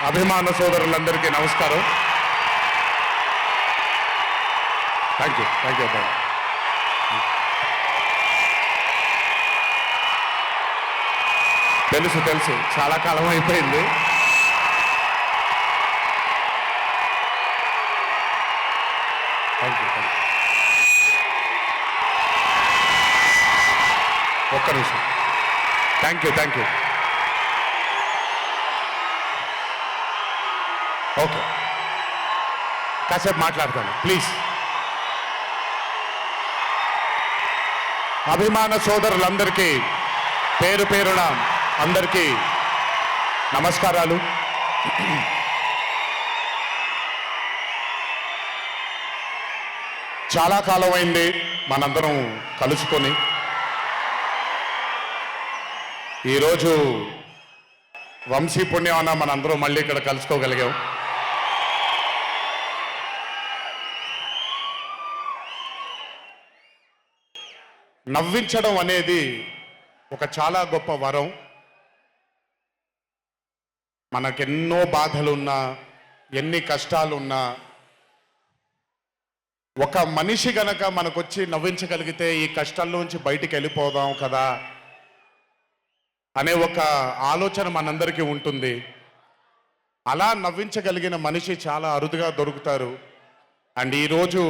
అభిమాన సోదరులందరికీ నమస్కారం. థ్యాంక్ యూ అబ్బాయి. తెలుసు చాలా కాలం అయిపోయింది. Thank you. ఒక్క నిమిషం. Thank you. ఓకే, కాసేపు మాట్లాడతాను ప్లీజ్. అభిమాన సోదరులందరికీ పేరు పేరున అందరికీ నమస్కారాలు. చాలా కాలం అయింది మనందరం కలుసుకొని. ఈరోజు వంశీ పుణ్యమాన మనందరం మళ్ళీ ఇక్కడ కలుసుకోగలిగాం. నవ్వించడం అనేది ఒక చాలా గొప్ప వరం. మనకెన్నో బాధలున్నా, ఎన్ని కష్టాలున్నా, ఒక మనిషి గనక మనకొచ్చి నవ్వించగలిగితే ఈ కష్టాల్లోంచి బయటికి వెళ్ళిపోదాం కదా అనే ఒక ఆలోచన మనందరికీ ఉంటుంది. అలా నవ్వించగలిగిన మనిషి చాలా అరుదుగా దొరుకుతారు. అండ్ ఈరోజు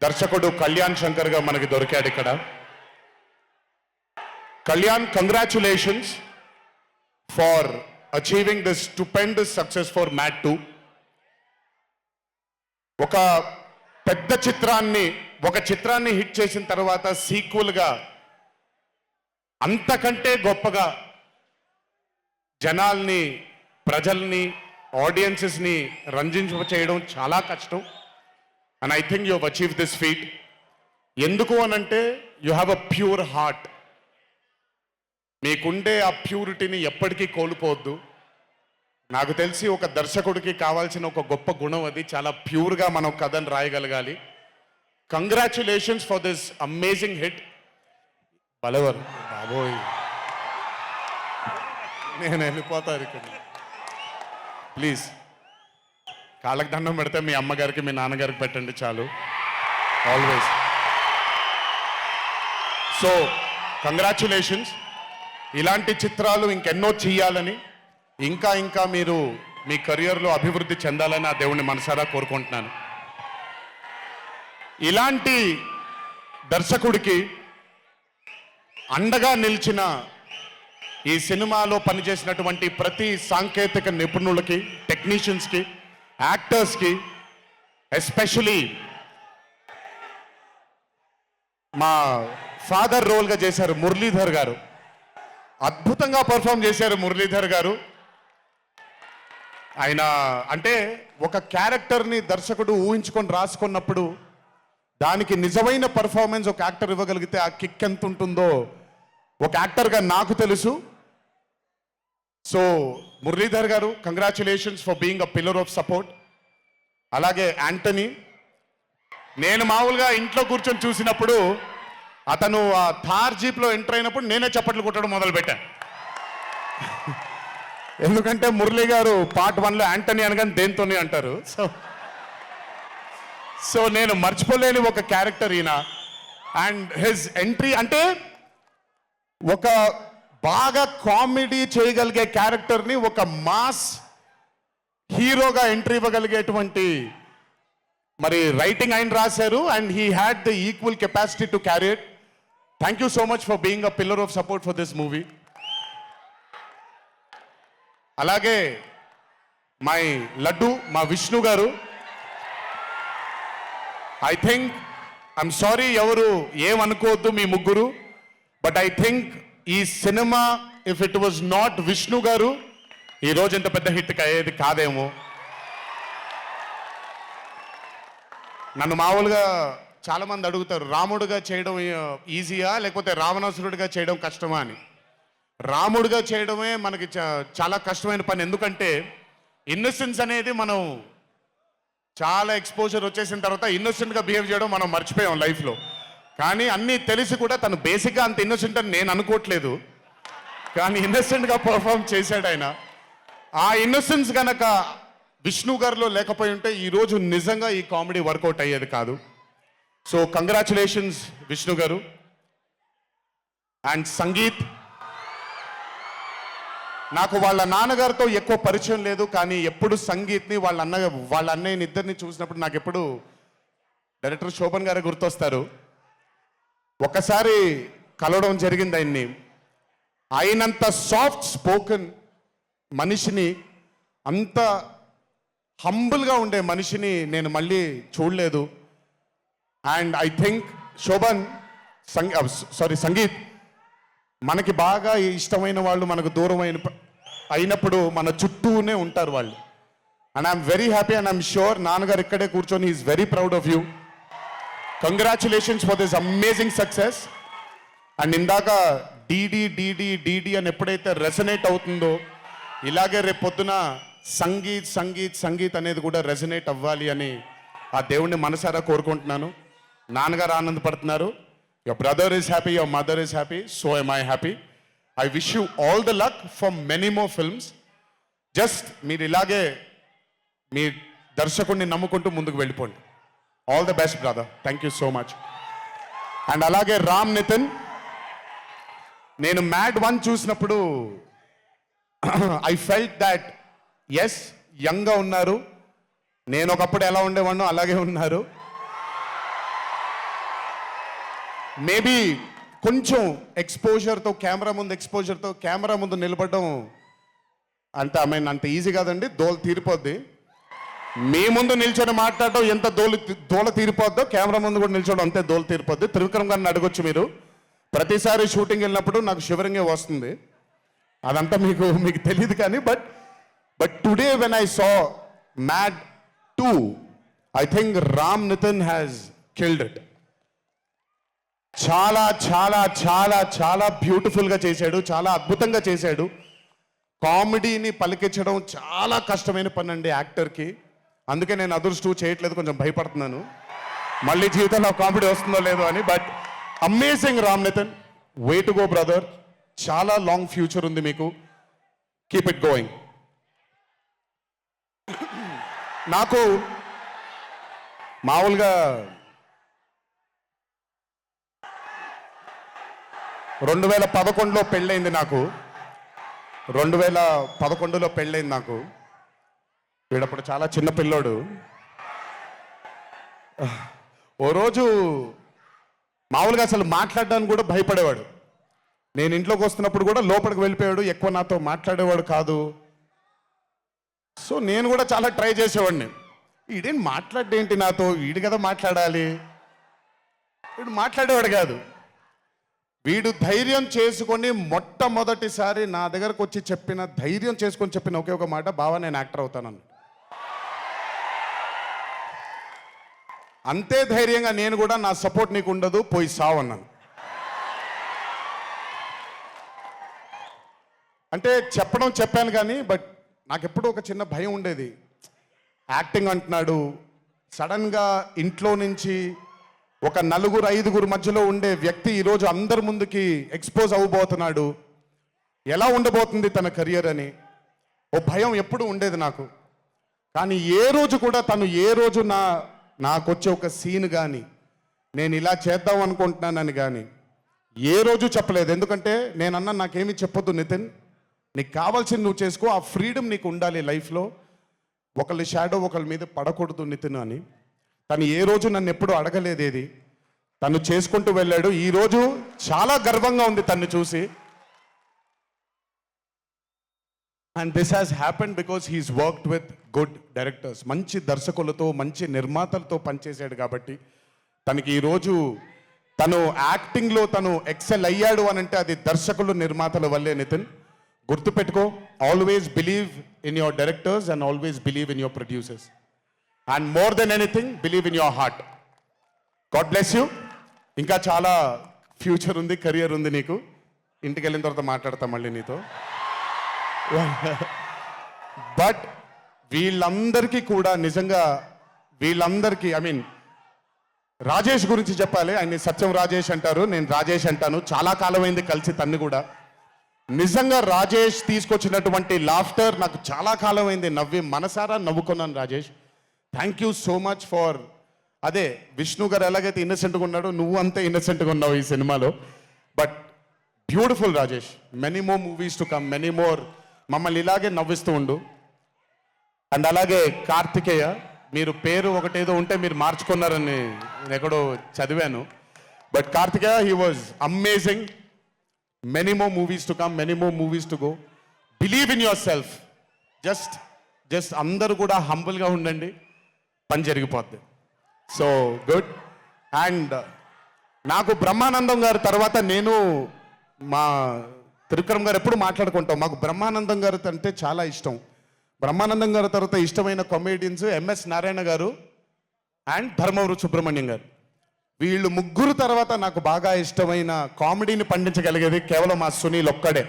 దర్శకుడు కళ్యాణ్ శంకర్గా మనకి దొరికాడు ఇక్కడ. Kalyan, congratulations for achieving this stupendous success for Mad 2. ఒక పెద్ద చిత్రాన్ని హిట్ చేసిన తర్వాత సీక్వెల్గా అంతకంటే గొప్పగా జనాల్ని, ప్రజల్ని, ఆడియన్సెస్ని రంజింపచేయడం చాలా కష్టం. And I think you have achieve this feat. ఎందుకు అనంటే you have a pure heart. మీకుండే ఆ ప్యూరిటీని ఎప్పటికీ కోల్పోవద్దు. నాకు తెలిసి ఒక దర్శకుడికి కావాల్సిన ఒక గొప్ప గుణం అది. చాలా ప్యూర్గా మనం కథను రాయగలగాలి. Congratulations for this amazing hit. బలవర్ బాబోయ్, నేను వెళ్ళిపోతాను ఇక్కడ. ప్లీజ్ కాళ్ళకి దండం పెడితే మీ అమ్మగారికి, మీ నాన్నగారికి పెట్టండి చాలు. ఆల్వేస్. So congratulations. ఇలాంటి చిత్రాలు ఇంకెన్నో చెయ్యాలని, ఇంకా మీరు మీ కెరియర్లో అభివృద్ధి చెందాలని ఆ దేవుణ్ణి మనసారా కోరుకుంటున్నాను. ఇలాంటి దర్శకుడికి అండగా నిలిచిన ఈ సినిమాలో పనిచేసినటువంటి ప్రతి సాంకేతిక నిపుణులకి, టెక్నీషియన్స్కి, యాక్టర్స్కి, ఎస్పెషలీ మా ఫాదర్ రోల్గా చేశారు మురళీధర్ గారు. అద్భుతంగా పర్ఫామ్ చేశారు మురళీధర్ గారు. ఆయన అంటే ఒక క్యారెక్టర్ని దర్శకుడు ఊహించుకొని రాసుకున్నప్పుడు దానికి నిజమైన పర్ఫార్మెన్స్ ఒక యాక్టర్ ఇవ్వగలిగితే ఆ కిక్ ఎంత ఉంటుందో ఒక యాక్టర్గా నాకు తెలుసు. సో మురళీధర్ గారు, congratulations for being a pillar of support. అలాగే యాంటనీ, నేను మామూలుగా ఇంట్లో కూర్చొని చూసినప్పుడు అతను ఆ థార్ జీప్లో ఎంటర్ అయినప్పుడు నేనే చప్పట్లు కొట్టడం మొదలుపెట్టాను. ఎందుకంటే మురళీ గారు పార్ట్ 1లో యాంటనీ అనగానే దేంతోనే అంటారు. సో నేను మర్చిపోలేని ఒక క్యారెక్టర్ ఈయన. అండ్ హిజ్ ఎంట్రీ అంటే ఒక బాగా కామెడీ చేయగలిగే క్యారెక్టర్ని ఒక మాస్ హీరోగా ఎంట్రీ ఇవ్వగలిగేటువంటి మరి రైటింగ్ ఆయన రాశారు. And he had the equal capacity to carry it. Thank you so much for being a pillar of support for this movie. అలాగే మై లడ్డు, మా విష్ణు గారు. ఐ థింక్, ఐఎమ్ సారీ ఎవరు ఏమనుకోవద్దు మీ ముగ్గురు, బట్ ఐ థింక్ ఈ cinema if it was not Vishnu గారు ఈ రోజు ఇంత పెద్ద హిట్ అయ్యేది కాదేమో. నన్ను మామూలుగా చాలామంది అడుగుతారు, రాముడుగా చేయడం ఈజీయా లేకపోతే రావణాసురుడిగా చేయడం కష్టమా అని. రాముడుగా చేయడమే మనకి చాలా కష్టమైన పని. ఎందుకంటే ఇన్నోసెన్స్ అనేది మనం చాలా ఎక్స్పోజర్ వచ్చేసిన తర్వాత ఇన్నోసెంట్గా బిహేవ్ చేయడం మనం మర్చిపోయాం లైఫ్లో. కానీ అన్నీ తెలిసి కూడా తను బేసిక్గా అంత ఇన్నోసెంట్ అని నేను అనుకోవట్లేదు. కానీ ఇన్నోసెంట్గా పర్ఫామ్ చేశాడు ఆయన. ఆ ఇన్నోసెన్స్ గనక విష్ణు గారిలో లేకపోయి ఉంటే ఈరోజు నిజంగా ఈ కామెడీ వర్కౌట్ అయ్యేది కాదు. సో కంగ్రాచులేషన్స్ విష్ణు గారు. అండ్ సంగీత్, నాకు వాళ్ళ నాన్నగారితో ఎక్కువ పరిచయం లేదు, కానీ ఎప్పుడు సంగీత్ని వాళ్ళ అన్నయ్యని ఇద్దరిని చూసినప్పుడు నాకు ఎప్పుడు డైరెక్టర్ శోభన్ గారే గుర్తొస్తారు. ఒక్కసారి కలవడం జరిగింది ఆయన్ని. అయినంత సాఫ్ట్ స్పోకెన్ మనిషిని, అంత హంబుల్గా ఉండే మనిషిని నేను మళ్ళీ చూడలేదు. And I think Shobhan, Sangeet, మనకి బాగా ఇష్టమైన వాళ్ళు మనకు దూరం అయినప్పుడు మన చుట్టూనే ఉంటారు వాళ్ళు. And I'm very happy and I'm sure నాన్నగారు ఇక్కడే కూర్చొని is very proud of you. Congratulations for this amazing success. And ఇందాక డీడీ డీడీ డీడీ అని ఎప్పుడైతే రెసనేట్ అవుతుందో, ఇలాగే రేపు పొద్దున సంగీత్ సంగీత్ సంగీత్ అనేది కూడా రెసనేట్ అవ్వాలి అని ఆ దేవుణ్ణి మనసారా కోరుకుంటున్నాను. నాన్నగారు ఆనందపడుతున్నారు. Your brother is happy, your mother is happy, so am I happy. I wish you all the luck for many more films. Just మీరు ఇలాగే మీ దర్శకుడిని నమ్ముకుంటూ ముందుకు వెళ్ళిపోండి. All the best brother. Thank you so much. And అలాగే రామ్ నితిన్, నేను mad 1 చూసినప్పుడు I felt that yes యంగ్గా ఉన్నారు, నేను ఒకప్పుడు ఎలా ఉండేవాడినో అలాగే ఉన్నారు. మేబీ కొంచెం ఎక్స్పోజర్తో, కెమెరా ముందు నిలబడడం అంటే అంత ఈజీ కాదండి, దోల తీరిపోద్ది. మీ ముందు నిల్చొని మాట్లాడడం ఎంత దోల తీరిపోద్దో, కెమెరా ముందు కూడా నిల్చోవడం అంతే దోల తీరిపోద్ది. త్రివిక్రమ్ గారిని అడగొచ్చు మీరు. ప్రతిసారి షూటింగ్ వెళ్ళినప్పుడు నాకు షివరింగే వస్తుంది. అదంతా మీకు తెలియదు కానీ but today when I saw Mad 2, I think Ram Nitin has killed it. చాలా చాలా చాలా చాలా బ్యూటిఫుల్గా చేశాడు, చాలా అద్భుతంగా చేశాడు. కామెడీని పలికించడం చాలా కష్టమైన పని అండి యాక్టర్కి. అందుకే నేను అదర్స్ 2 చేయట్లేదు, కొంచెం భయపడుతున్నాను మళ్ళీ జీవితంలో కామెడీ వస్తుందో లేదో అని. But amazing Ram Nitin, way to go brother. చాలా లాంగ్ ఫ్యూచర్ ఉంది మీకు. Keep it going. నాకు మామూలుగా 2011లో పెళ్ళైంది నాకు. 2011లో పెళ్ళైంది నాకు. వీడప్పుడు చాలా చిన్న పిల్లోడు. ఓ రోజు మామూలుగా అసలు మాట్లాడడానికి కూడా భయపడేవాడు. నేను ఇంట్లోకి వస్తున్నప్పుడు కూడా లోపలికి వెళ్ళిపోయాడు, ఎక్కువ నాతో మాట్లాడేవాడు కాదు. సో నేను కూడా చాలా ట్రై చేసేవాడిని. వీడేం మాట్లాడేంటి నాతో, వీడు కదా మాట్లాడాలి. వీడు మాట్లాడేవాడు కాదు. వీడు ధైర్యం చేసుకొని మొట్టమొదటిసారి నా దగ్గరకు వచ్చి ధైర్యం చేసుకొని చెప్పిన ఒకే ఒక మాట, బావా నేను యాక్టర్ అవుతానని. అంతే ధైర్యంగా నేను కూడా నా సపోర్ట్ నీకు ఉండదు, పోయి సావన్నాను. అంటే చెప్పాను కానీ బట్ నాకు ఎప్పుడూ ఒక చిన్న భయం ఉండేది. యాక్టింగ్ అంటున్నాడు, సడన్గా ఇంట్లో నుంచి ఒక 4-5 మధ్యలో ఉండే వ్యక్తి ఈరోజు అందరి ముందుకి ఎక్స్పోజ్ అవ్వబోతున్నాడు, ఎలా ఉండబోతుంది తన కెరియర్ అని ఓ భయం ఎప్పుడు ఉండేది నాకు. కానీ ఏ రోజు నాకు వచ్చే ఒక సీన్ కానీ, నేను ఇలా చేద్దాం అనుకుంటున్నానని కానీ ఏ రోజు చెప్పలేదు. ఎందుకంటే నేనన్నా నాకేమీ చెప్పొద్దు నితిన్, నీకు కావాల్సింది నువ్వు చేసుకో, ఆ ఫ్రీడమ్ నీకు ఉండాలి లైఫ్లో, ఒకళ్ళ షాడో ఒకళ్ళ మీద పడకూడదు నితిన్ అని. తను ఏ రోజు నన్ను ఎప్పుడు అడగలేదేది, తను చేసుకుంటూ వెళ్ళాడు. ఈరోజు చాలా గర్వంగా ఉంది తను చూసి. And this has happened because he's worked with good directors. మంచి దర్శకులతో, మంచి నిర్మాతలతో పనిచేశాడు కాబట్టి తనకి ఈరోజు తను యాక్టింగ్లో తను ఎక్సెల్ అయ్యాడు అని అంటే అది దర్శకులు, నిర్మాతల వల్లే నితిన్. గుర్తుపెట్టుకో, always believe in your directors and always believe in your producers. And more than anything believe in your heart. God bless you. ఇంకా చాలా ఫ్యూచర్ ఉంది, కెరియర్ ఉంది నీకు. ఇంటికి వెళ్ళిన తర్వాత మాట్లాడతాం మళ్ళీ నీతో. బట్ వీళ్ళందరికీ కూడా నిజంగా రాజేష్ గురించి చెప్పాలి. ఆయన సత్యం రాజేష్ అంటారు, నేను రాజేష్ అంటాను. చాలా కాలమైంది కలిసి తన్ని కూడా. నిజంగా రాజేష్ తీసుకొచ్చినటువంటి లాఫ్టర్ నాకు చాలా కాలం అయింది నవ్వి మనసారా నవ్వుకున్నాను Rajesh. Thank you so much for అదే విష్ణు గారు ఎలాగైతే ఇన్నసెంట్గా ఉన్నాడో నువ్వు అంతే ఇన్నసెంట్గా ఉన్నావు ఈ సినిమాలో. But beautiful Rajesh, many more movies to come, many more, మమ్మల్ని ఇలాగే నవ్విస్తూ ఉండు. అండ్ అలాగే కార్తికేయ, మీరు పేరు ఒకటేదో ఉంటే మీరు మార్చుకున్నారని నేను ఎక్కడో చదివాను. But Karthikeya, he was amazing. Many more movies to come, many more movies to go. Believe in yourself. Just అందరూ కూడా హంబుల్గా ఉండండి, పని జరిగిపోద్ది. So good. అండ్ నాకు బ్రహ్మానందం గారి తర్వాత నేను మా త్రివిక్రమ్ గారు ఎప్పుడు మాట్లాడుకుంటాం, మాకు బ్రహ్మానందం గారు అంటే చాలా ఇష్టం. బ్రహ్మానందం గారి తర్వాత ఇష్టమైన కామెడియన్స్ ఎంఎస్ నారాయణ గారు అండ్ ధర్మవరం సుబ్రహ్మణ్యం గారు. వీళ్ళు ముగ్గురు తర్వాత నాకు బాగా ఇష్టమైన కామెడీని పండించగలిగేది కేవలం మా సునీల్ ఒక్కడే.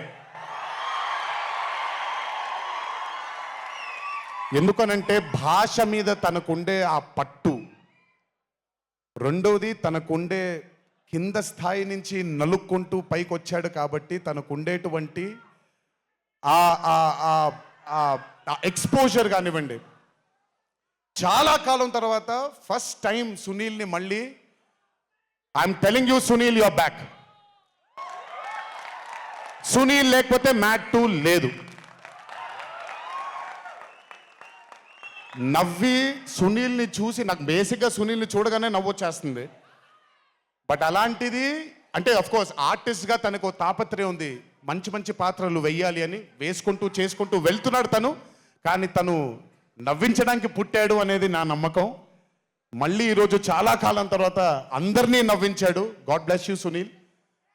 ఎందుకనంటే భాష మీద తనకుండే ఆ పట్టు, రెండవది తనకుండే కింద స్థాయి నుంచి నలుక్కుంటూ పైకి వచ్చాడు కాబట్టి తనకుండేటువంటి ఎక్స్పోజర్ కానివ్వండి. చాలా కాలం తర్వాత ఫస్ట్ టైం సునీల్ని మళ్ళీ, I'm telling you Sunil, your back. Sunil లేకపోతే మ్యాట్ 2 లేదు. నవ్వి సునీల్ని చూసి నాకు బేసిక్గా సునీల్ని చూడగానే నవ్వొచ్చేస్తుంది. బట్ అలాంటిది అంటే అఫ్కోర్స్ ఆర్టిస్ట్గా తనకు తాపత్రయం ఉంది, మంచి మంచి పాత్రలు వెయ్యాలి అని వేసుకుంటూ చేసుకుంటూ వెళ్తున్నాడు తను. కానీ తను నవ్వించడానికి పుట్టాడు అనేది నా నమ్మకం. మళ్ళీ ఈరోజు చాలా కాలం తర్వాత అందరినీ నవ్వించాడు. God bless you Sunil.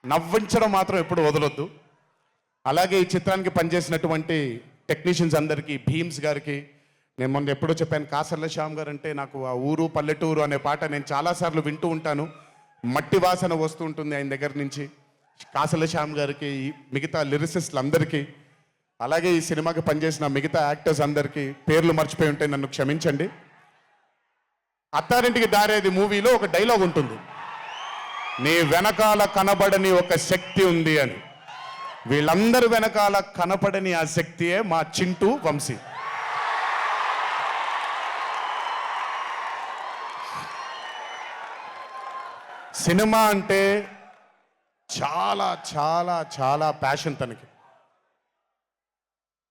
నవ్వించడం మాత్రం ఎప్పుడు వదలొద్దు. అలాగే ఈ చిత్రానికి పనిచేసినటువంటి టెక్నీషియన్స్ అందరికీ, భీమ్స్ గారికి, నేను మొన్న ఎప్పుడో చెప్పాను, కాసర్ల శ్యామ్ గారు అంటే నాకు ఆ ఊరు పల్లెటూరు అనే పాట నేను చాలాసార్లు వింటూ ఉంటాను. మట్టి వాసన వస్తూ ఉంటుంది ఆయన దగ్గర నుంచి. కాసర్ల శ్యామ్ గారికి, మిగతా లిరిసిస్టులు అందరికీ, అలాగే ఈ సినిమాకి పనిచేసిన మిగతా యాక్టర్స్ అందరికీ పేర్లు మర్చిపోయి ఉంటే నన్ను క్షమించండి. అత్తారింటికి దారేది మూవీలో ఒక డైలాగ్ ఉంటుంది, నీ వెనకాల కనబడని ఒక శక్తి ఉంది అని. వీళ్ళందరి వెనకాల కనపడని ఆ శక్తియే మా చింటూ వంశీ. సినిమా అంటే చాలా చాలా చాలా ప్యాషన్ తనకి.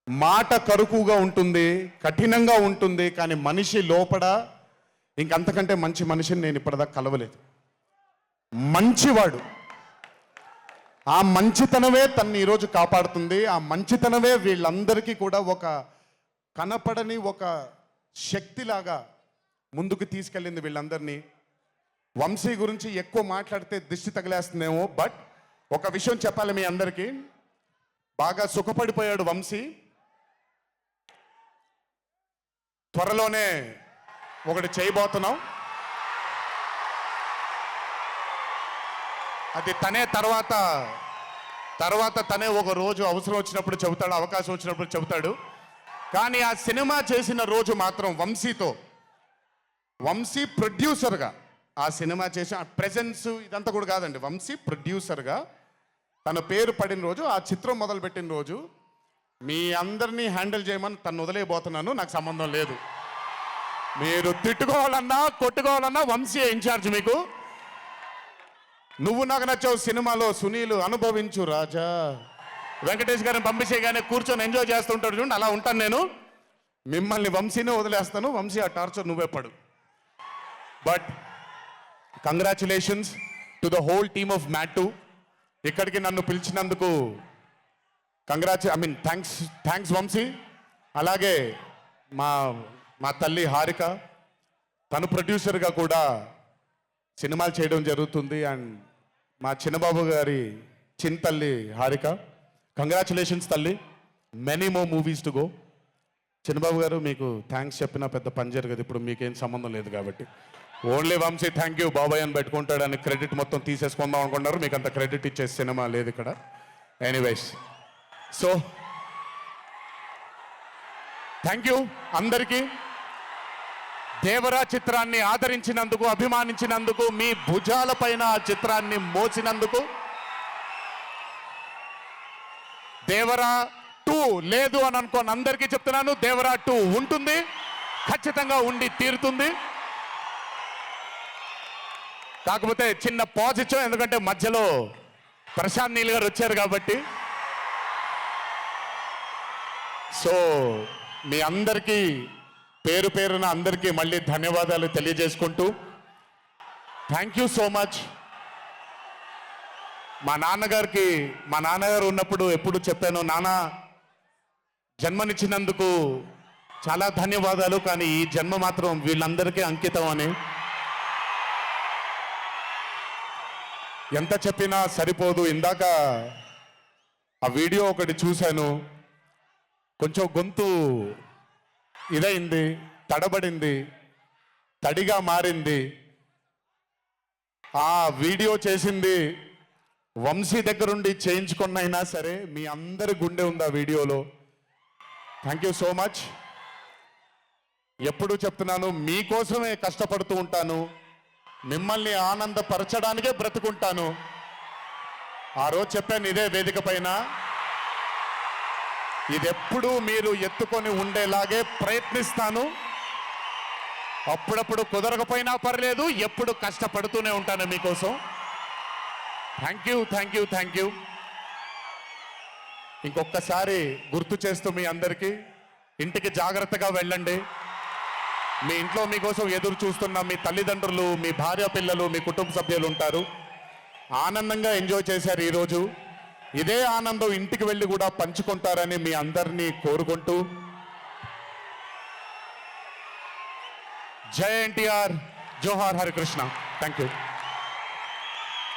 మాట కరుకుగా ఉంటుంది, కఠినంగా ఉంటుంది, కానీ మనిషి లోపల ఇంకంతకంటే మంచి మనిషిని నేను ఇప్పటిదాకా కలవలేదు. మంచివాడు. ఆ మంచితనమే తన్ని ఈరోజు కాపాడుతుంది. ఆ మంచితనమే వీళ్ళందరికీ కూడా ఒక కనపడని ఒక శక్తిలాగా ముందుకు తీసుకెళ్ళింది వీళ్ళందరినీ. వంశీ గురించి ఎక్కువ మాట్లాడితే దిష్టి తగిలేస్తుందేమో, బట్ ఒక విషయం చెప్పాలి మీ అందరికీ. బాగా సుఖపడిపోయాడు వంశీ. త్వరలోనే ఒకటి చేయబోతున్నాం. అది తనే తర్వాత తనే ఒక రోజు అవసరం వచ్చినప్పుడు చెబుతాడు, అవకాశం వచ్చినప్పుడు చెబుతాడు. కానీ ఆ సినిమా చేసిన రోజు మాత్రం వంశీతో, వంశీ ప్రొడ్యూసర్గా ఆ సినిమా చేసి ఆ ప్రెజెన్స్ ఇదంతా కూడా కాదండి, వంశీ ప్రొడ్యూసర్గా తన పేరు పడిన రోజు, ఆ చిత్రం మొదలుపెట్టిన రోజు, మీ అందరినీ హ్యాండిల్ చేయమని తను వదిలేయబోతున్నాను, నాకు సంబంధం లేదు. మీరు తిట్టుకోవాలన్నా కొట్టుకోవాలన్నా వంశీ ఇన్ఛార్జ్ మీకు. నువ్వు నాకు నచ్చావు సినిమాలో సునీల్, అనుభవించు రాజా. వెంకటేష్ గారిని పంపించేగానే కూర్చొని ఎంజాయ్ చేస్తుంటాడు చూడండి, అలా ఉంటాను నేను. మిమ్మల్ని వంశీనే వదిలేస్తాను, వంశీ ఆ టార్చర్ నువ్వే పడు. But congratulations to the whole team of Mad 2. ఇక్కడికి నన్ను పిలిచినందుకు థ్యాంక్స్ వంశీ. అలాగే మా తల్లి హారిక, తను ప్రొడ్యూసర్గా కూడా సినిమాలు చేయడం జరుగుతుంది. అండ్ మా చిన్నబాబు గారి తల్లి హారిక, కంగ్రాచులేషన్స్ తల్లి, many more movies to go. Chinnababu గారు మీకు థ్యాంక్స్ చెప్పినా పెద్ద పని జరగదు, ఇప్పుడు మీకేం సంబంధం లేదు కాబట్టి. ఓన్లీ వంశీ థ్యాంక్ యూ బాబాయ్ అని పెట్టుకుంటాడని క్రెడిట్ మొత్తం తీసేసుకుందాం అనుకున్నారు. మీకు అంత క్రెడిట్ ఇచ్చే సినిమా లేదు ఇక్కడ. ఎనీవేస్, సో థ్యాంక్ యూ అందరికీ. దేవరా చిత్రాన్ని ఆదరించినందుకు, అభిమానించినందుకు, మీ భుజాలపైన ఆ చిత్రాన్ని మోసినందుకు, దేవరా 2 లేదు అని అనుకోని అందరికీ చెప్తున్నాను, దేవరా 2 ఉంటుంది, ఖచ్చితంగా ఉండి తీరుతుంది. కాకపోతే చిన్న పాజ్ ఇచ్చాం, ఎందుకంటే మధ్యలో ప్రశాంత్ నీల్ గారు వచ్చారు కాబట్టి. సో మీ అందరికీ పేరు పేరున అందరికీ మళ్ళీ ధన్యవాదాలు తెలియజేసుకుంటూ, థ్యాంక్ యూ సో మచ్. మా నాన్నగారు ఉన్నప్పుడు ఎప్పుడు చెప్పాను, నాన్న జన్మనిచ్చినందుకు చాలా ధన్యవాదాలు, కానీ ఈ జన్మ మాత్రం వీళ్ళందరికీ అంకితం అని. ఎంత చెప్పినా సరిపోదు. ఇందాక ఆ వీడియో ఒకటి చూశాను, కొంచెం గొంతు ఇదైంది, తడబడింది, తడిగా మారింది. ఆ వీడియో చేసింది వంశీ దగ్గరుండి చేయించుకున్నైనా సరే మీ అందరి గుండె ఉంది ఆ వీడియోలో. Thank you so much. ఎప్పుడు చెప్తున్నాను, మీకోసమే కష్టపడుతూ ఉంటాను, మిమ్మల్ని ఆనందపరచడానికే బ్రతుకుంటాను. ఆ రోజు చెప్పాను ఇదే వేదిక పైన, ఇదెప్పుడు మీరు ఎత్తుకొని ఉండేలాగే ప్రయత్నిస్తాను. అప్పుడప్పుడు కుదరకపోయినా పర్లేదు, ఎప్పుడు కష్టపడుతూనే ఉంటాను మీకోసం. Thank you, thank you, thank you. ఇంకొకసారి గుర్తు చేస్తూ మీ అందరికీ, ఇంటికి జాగ్రత్తగా వెళ్ళండి. మీ ఇంట్లో మీకోసం ఎదురు చూస్తున్న మీ తల్లిదండ్రులు, మీ భార్య పిల్లలు, మీ కుటుంబ సభ్యులు ఉంటారు. ఆనందంగా ఎంజాయ్ చేశారు ఈరోజు. ఇదే ఆనందం ఇంటికి వెళ్ళి కూడా పంచుకుంటారని మీ అందరినీ కోరుకుంటూ, జై ఎన్టీఆర్, జోహార్ హరికృష్ణ. Thank you.